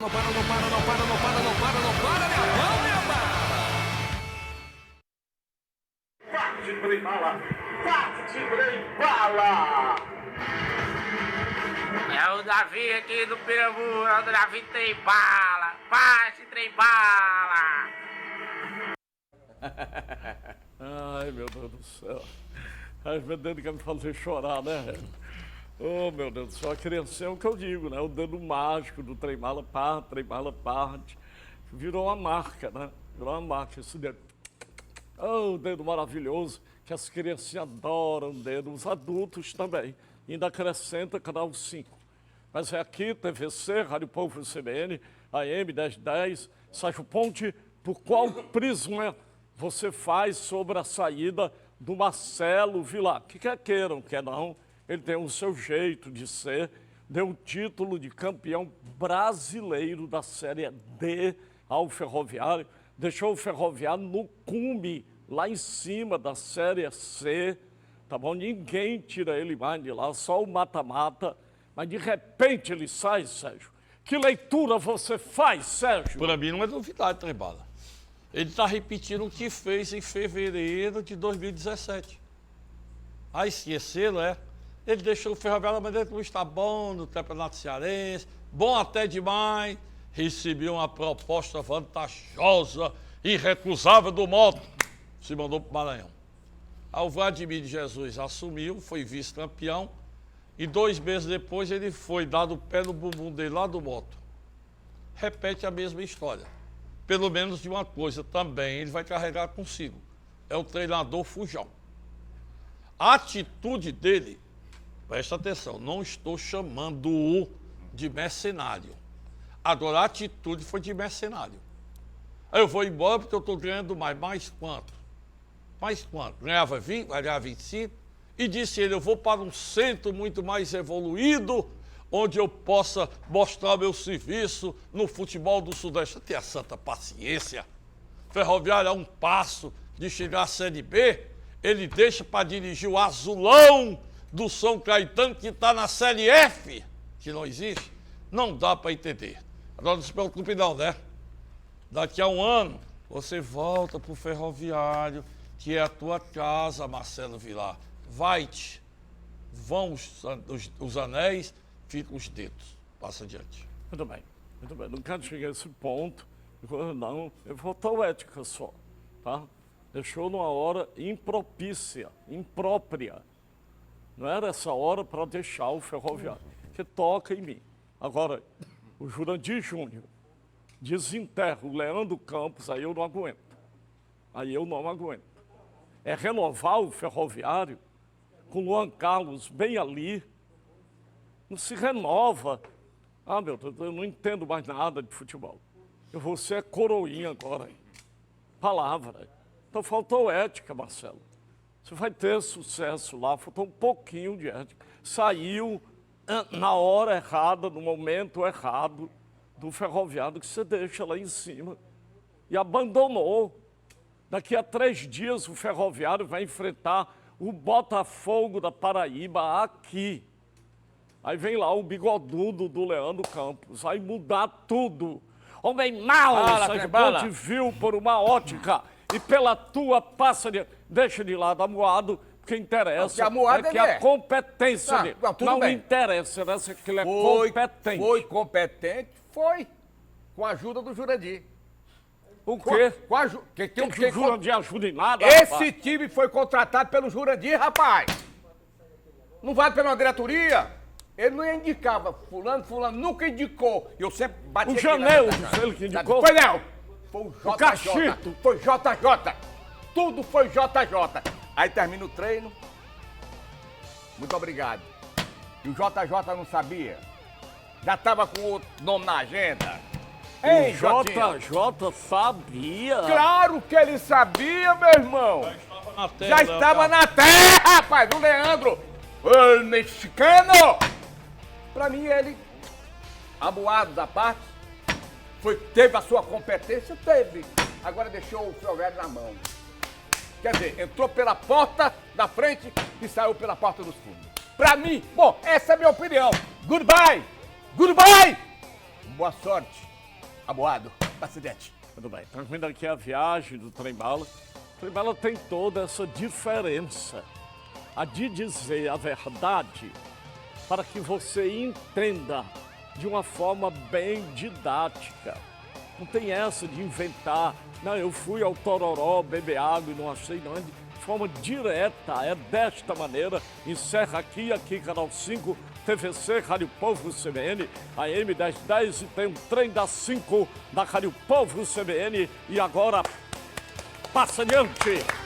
Não para, não para, não para, não para, não para, não para, minha mão. Parte, Trem Bala! Parte, Trem Bala! É o Davi aqui do Pirambu, é o Davi Trem Bala! Parte, Trem Bala! Ai, meu Deus do céu. Ai, meu Deus, quer me fazer chorar, né? Oh, meu Deus do céu, a criança é o que eu digo, né? O dedo mágico do Trem Bala parte. Virou uma marca, né? Virou uma marca esse dedo. Oh, dedo maravilhoso, que as crianças adoram dedo, os adultos também. Ainda acrescenta canal 5. Mas é aqui, TV Ceará, Rádio Povo CBN, AM 1010, Sérgio Ponte, por qual prisma você faz sobre a saída do Marcelo Vilar? Que quer queiram, quer não, ele tem o seu jeito de ser, deu o título de campeão brasileiro da Série D ao Ferroviário, deixou o Ferroviário no cume, lá em cima da Série C, tá bom? Ninguém tira ele mais de lá, só o mata-mata, mas de repente ele sai, Sérgio. Que leitura você faz, Sérgio? Para mim não é novidade, Trem Bala. Ele está repetindo o que fez em fevereiro de 2017. Ah, esqueceram, é? Ele deixou o Ferroviário, mas ele não está bom no Campeonato Cearense, bom até demais. Recebeu uma proposta vantajosa, irrecusável do Moto. Se mandou para o Maranhão. Aí o Vladimir de Jesus assumiu, foi vice-campeão, e 2 meses depois ele foi dado o pé no bumbum dele lá do Moto. Repete a mesma história. Pelo menos de uma coisa também ele vai carregar consigo. É o treinador fujão. A atitude dele, presta atenção, não estou chamando-o de mercenário. Agora a atitude foi de mercenário. Aí eu vou embora porque eu estou ganhando mais. Mais quanto? Mais quanto? Ganhava 20, vai ganhar 25. E disse ele, eu vou para um centro muito mais evoluído, onde eu possa mostrar meu serviço no futebol do Sudeste. Tenha santa paciência. Ferroviário a um passo de chegar à Série B, ele deixa para dirigir o Azulão do São Caetano, que está na Série F, que não existe. Não dá para entender. Agora não se preocupe não, né? Daqui a um ano, você volta para o Ferroviário, que é a tua casa, Marcelo Vilar. Vai-te. Vão os anéis, ficam os dedos. Passa adiante. Muito bem. Não quero chegar a esse ponto. Não, faltou ética só, tá? Deixou numa hora impropícia, imprópria. Não era essa hora para deixar o Ferroviário, que toca em mim. Agora, o Jurandir Júnior desenterra o Leandro Campos, aí eu não aguento. É renovar o Ferroviário com o Luan Carlos bem ali. Não se renova. Ah, meu Deus, eu não entendo mais nada de futebol. Eu vou ser coroinha agora. Palavra. Então faltou ética, Marcelo. Você vai ter sucesso lá, faltou um pouquinho de ética. Saiu na hora errada, no momento errado do Ferroviário que você deixa lá em cima. E abandonou. Daqui a 3 dias o Ferroviário vai enfrentar o Botafogo da Paraíba aqui. Aí vem lá o bigodudo do Leandro Campos. Vai mudar tudo. Homem mau, Sérgio Ponte viu por uma ótica. E pela tua passa de... Deixa de lado amuado, porque interessa é que a competência dele. Não interessa, né? Que ele é competente. Foi competente, foi. Com a ajuda do Jurandir. O quê? Com a ajuda. O Jurandir ajuda em nada, Esse rapaz. time foi contratado pelo Jurandir, rapaz. Não vale pela diretoria. Ele não indicava fulano nunca indicou. Eu sempre bati o Janel, ele que indicou. Foi não. Foi o JJ. O Cachito. Foi JJ. Tudo foi JJ. Aí termina o treino. Muito obrigado. E o JJ não sabia. Já estava com outro nome na agenda. Ei, JJ sabia. Claro que ele sabia, meu irmão. Já estava na terra, rapaz, do Leandro. O mexicano. Pra mim, ele, aboado da parte, teve a sua competência? Teve. Agora deixou o Ferroviário na mão. Quer dizer, entrou pela porta da frente e saiu pela porta dos fundos. Pra mim, bom, essa é a minha opinião. Goodbye! Goodbye! Boa sorte. aboado, acidente. Tudo bem, estamos vendo aqui a viagem do Trem Bala. O Trem Bala tem toda essa diferença. A de dizer a verdade para que você entenda de uma forma bem didática. Não tem essa de inventar, não, eu fui ao Tororó beber água e não achei, não. É de forma direta, é desta maneira. Encerra aqui, canal 5, TVC, Rádio Povo CBN, AM 1010 e tem um trem das 5 da Rádio Povo CBN. E agora, passa adiante!